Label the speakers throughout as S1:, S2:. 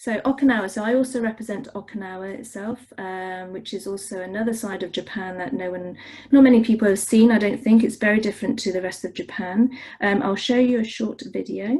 S1: So Okinawa, so I also represent Okinawa itself, which is also another side of Japan that not many people have seen, I don't think. It's very different to the rest of Japan. I'll show you a short video.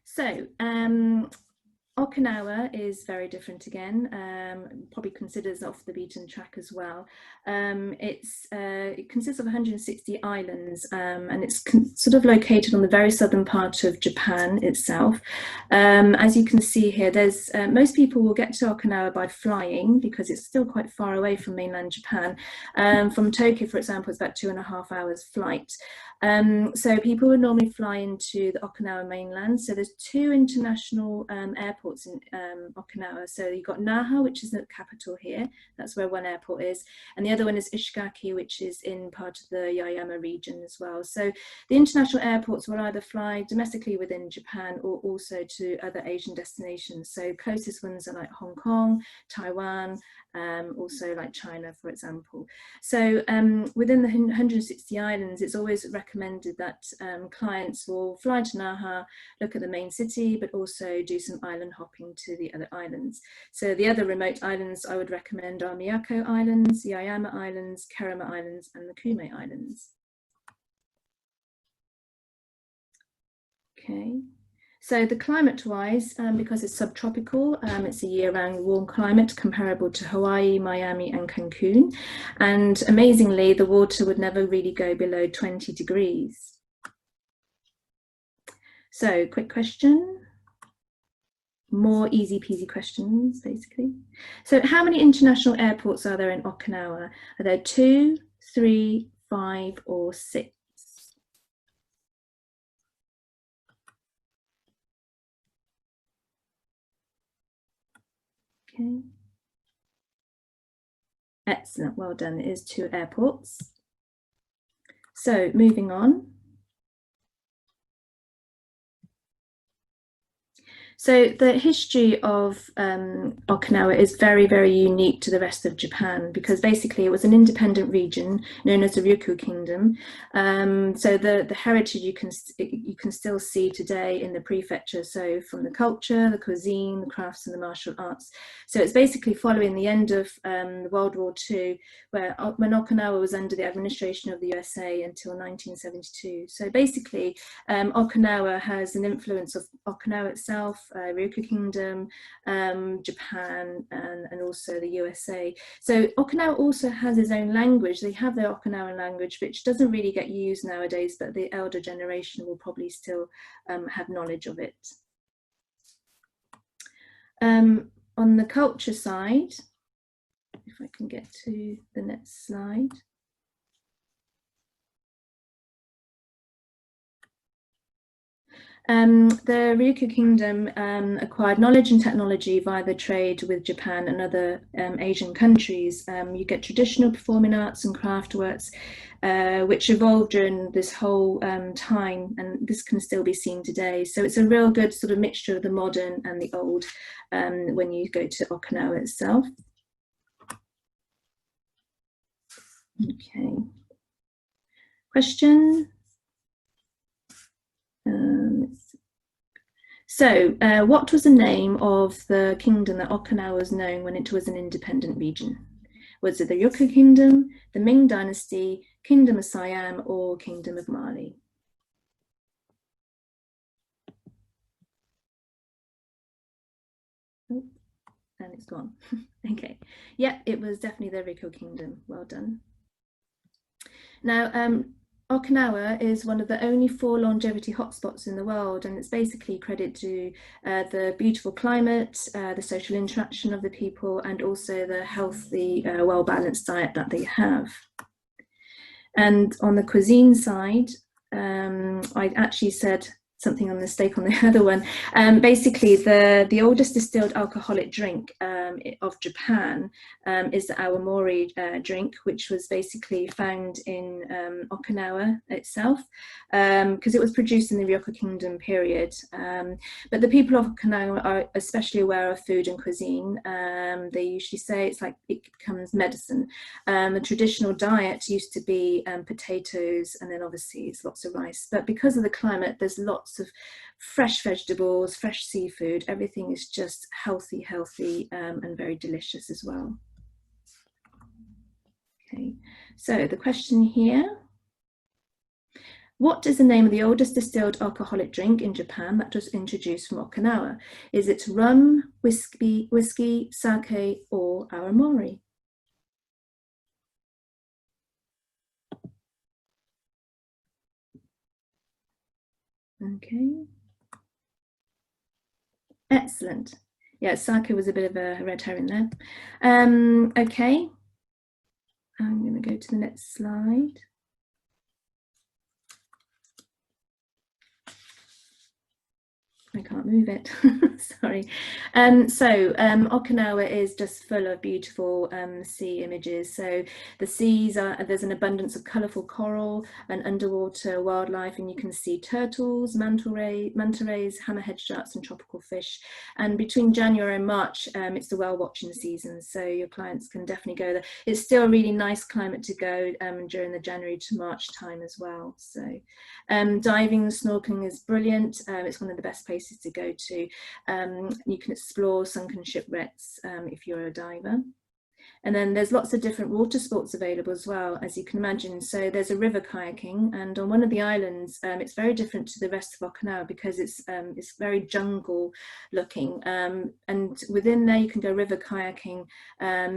S1: So Okinawa is very different again, probably considers off the beaten track as well. It consists of 160 islands, and it's sort of located on the very southern part of Japan itself. As you can see here, there's most people will get to Okinawa by flying because it's still quite far away from mainland Japan. From Tokyo, for example, it's about 2.5 hours flight. So people would normally fly into the Okinawa mainland. So there's two international airports in Okinawa. So you've got Naha, which is the capital here. That's where one airport is. And the other one is Ishigaki, which is in part of the Yaeyama region as well. So the international airports will either fly domestically within Japan or also to other Asian destinations. So closest ones are like Hong Kong, Taiwan, also like China, for example. So within the 160 islands, it's always recommended that clients will fly to Naha, look at the main city, but also do some island hopping to the other islands. So the other remote islands I would recommend are Miyako Islands, Yaeyama Islands, Kerama Islands, and the Kume Islands. Okay. So the climate-wise, because it's subtropical, it's a year-round warm climate comparable to Hawaii, Miami, and Cancun. And amazingly, the water would never really go below 20 degrees. So, quick question. More easy peasy questions, basically. So how many international airports are there in Okinawa? Are there 2, 3, 5, or 6? Okay. Excellent, well done. It is 2 airports. So moving on. So the history of Okinawa is very, very unique to the rest of Japan because basically it was an independent region known as the Ryukyu Kingdom. So the heritage you can still see today in the prefecture. So from the culture, the cuisine, the crafts, and the martial arts. So it's basically following the end of World War II, when Okinawa was under the administration of the USA until 1972. So basically, Okinawa has an influence of Okinawa itself, Ryukyu Kingdom, Japan, and also the USA. So Okinawa also has its own language. They have their Okinawan language, which doesn't really get used nowadays, but the elder generation will probably still have knowledge of it. On the culture side, if I can get to the next slide. The Ryukyu Kingdom acquired knowledge and technology via the trade with Japan and other Asian countries. You get traditional performing arts and craft works, which evolved during this whole time, and this can still be seen today. So it's a real good sort of mixture of the modern and the old when you go to Okinawa itself. Okay. Question? So what was the name of the kingdom that Okinawa was known when it was an independent region? Was it the Ryukyu Kingdom, the Ming Dynasty, Kingdom of Siam, or Kingdom of Mali? Oh, and it's gone. Okay. Yeah, it was definitely the Ryukyu Kingdom. Well done. Now, Okinawa is one of the only 4 longevity hotspots in the world, and it's basically credit to the beautiful climate, the social interaction of the people, and also the healthy, well-balanced diet that they have. And on the cuisine side, I actually said something on mistake on the other one. Basically, the oldest distilled alcoholic drink of Japan is the awamori drink, which was basically found in Okinawa itself, because it was produced in the Ryoku Kingdom period. But the people of Okinawa are especially aware of food and cuisine. They usually say it's like it becomes medicine. The traditional diet used to be potatoes, and then obviously it's lots of rice. But because of the climate, there's lots of fresh vegetables, fresh seafood. Everything is just healthy, and very delicious as well. Okay, so the question here: what is the name of the oldest distilled alcoholic drink in Japan that was introduced from Okinawa? Is it rum, whiskey, sake, or awamori? Okay. Excellent. Yeah, sake was a bit of a red herring there. Okay. I'm going to go to the next slide. I can't move it. Sorry. Okinawa is just full of beautiful sea images. So the seas there's an abundance of colourful coral and underwater wildlife, and you can see turtles, manta rays, hammerhead sharks, and tropical fish. And between January and March, it's the whale watching season, so your clients can definitely go there. It's still a really nice climate to go during the January to March time as well. So diving and snorkeling is brilliant. It's one of the best places to go to. You can explore sunken shipwrecks if you're a diver. And then there's lots of different water sports available as well, as you can imagine. So there's a river kayaking, and on one of the islands, it's very different to the rest of Okinawa because it's very jungle looking. And within there, you can go river kayaking,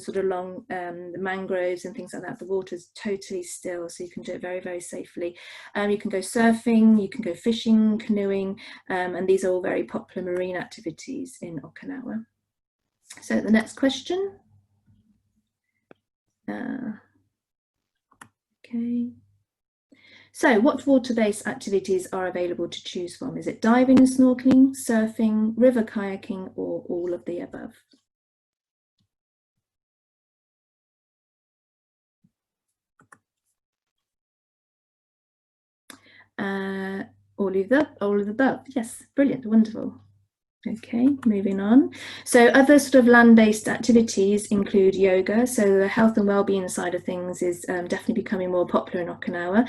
S1: sort of along the mangroves and things like that. The water's totally still, so you can do it very, very safely. You can go surfing, you can go fishing, canoeing, and these are all very popular marine activities in Okinawa. So the next question. Okay. So what water-based activities are available to choose from? Is it diving and snorkeling, surfing, river kayaking, or all of the above? All of the above. Yes, brilliant, wonderful. Okay, moving on. So other sort of land-based activities include yoga. So the health and well-being side of things is definitely becoming more popular in Okinawa.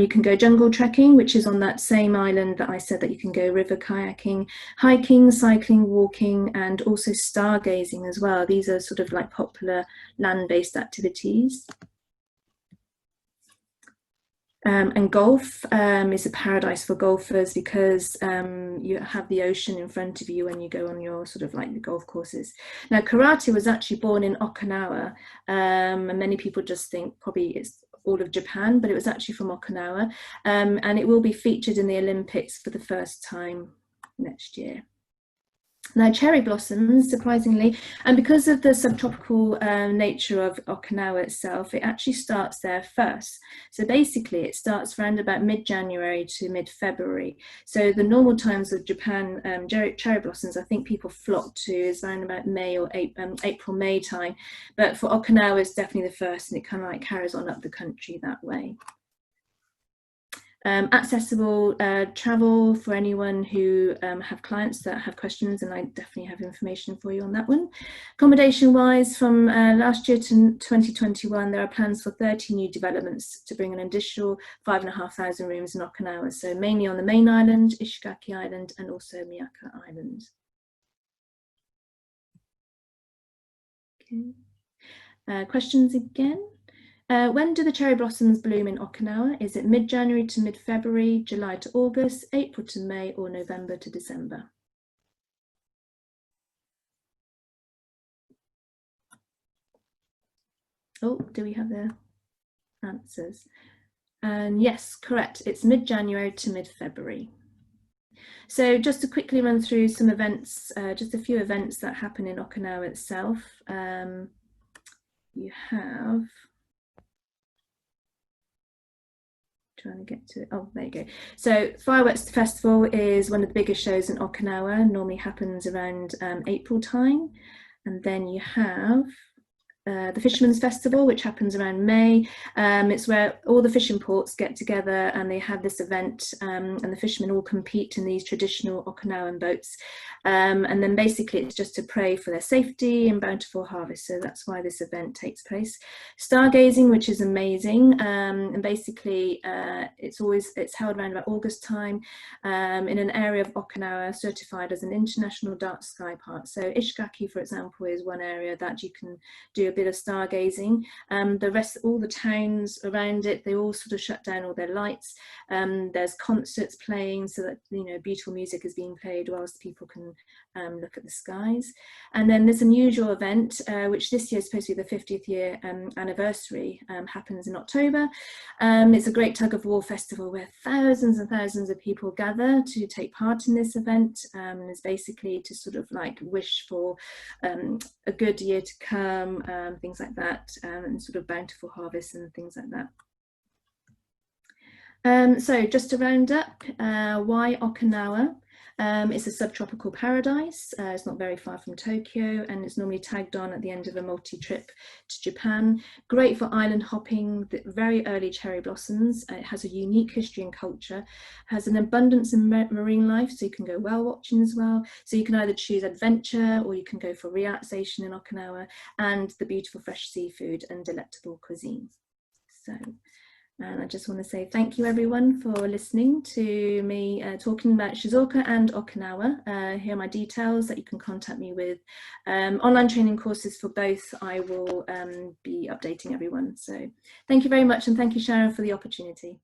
S1: You can go jungle trekking, which is on that same island that I said that you can go river kayaking, hiking, cycling, walking, and also stargazing as well. These are sort of like popular land-based activities. And golf is a paradise for golfers because you have the ocean in front of you when you go on your sort of like the golf courses. Now, karate was actually born in Okinawa, and many people just think probably it's all of Japan, but it was actually from Okinawa, and it will be featured in the Olympics for the first time next year. Now, cherry blossoms, surprisingly, and because of the subtropical nature of Okinawa itself, it actually starts there first. So basically, it starts around about mid-January to mid-February. So the normal times of Japan cherry blossoms, I think people flock to is around about May or April, May time. But for Okinawa, it's definitely the first, and it kind of like carries on up the country that way. Accessible travel for anyone who have clients that have questions, and I definitely have information for you on that one. Accommodation wise, from last year to 2021, there are plans for 30 new developments to bring an additional 5,500 rooms in Okinawa, so mainly on the main island, Ishigaki Island, and also Miyako Island. Okay. Questions again? When do the cherry blossoms bloom in Okinawa? Is it mid-January to mid-February, July to August, April to May, or November to December? Oh, do we have the answers? And yes, correct. It's mid-January to mid-February. So just to quickly run through some events, just a few events that happen in Okinawa itself. You have, trying to get to it. Oh, there you go. So Fireworks Festival is one of the biggest shows in Okinawa. Normally happens around April time. And then you have the Fisherman's Festival, which happens around May. It's where all the fishing ports get together and they have this event, and the fishermen all compete in these traditional Okinawan boats. And then basically it's just to pray for their safety and bountiful harvest. So that's why this event takes place. Stargazing, which is amazing. And basically it's held around about August time in an area of Okinawa certified as an international dark sky park. So Ishigaki, for example, is one area that you can do a bit of stargazing. The rest, all the towns around it, they all sort of shut down all their lights. There's concerts playing, so that, you know, beautiful music is being played whilst people can look at the skies. And then this unusual event, which this year is supposed to be the 50th year anniversary, happens in October. It's a great tug of war festival where thousands and thousands of people gather to take part in this event. It's basically to sort of like wish for a good year to come, things like that, and sort of bountiful harvests and things like that. So just to round up, why Okinawa? It's a subtropical paradise. It's not very far from Tokyo, and it's normally tagged on at the end of a multi-trip to Japan. Great for island hopping, the very early cherry blossoms. It has a unique history and culture, has an abundance in marine life, so you can go whale watching as well. So you can either choose adventure or you can go for relaxation in Okinawa, and the beautiful fresh seafood and delectable cuisine. So, and I just want to say thank you everyone for listening to me talking about Shizuoka and Okinawa. Here are my details that you can contact me with. Online training courses for both, I will be updating everyone. So thank you very much, and thank you, Sharon, for the opportunity.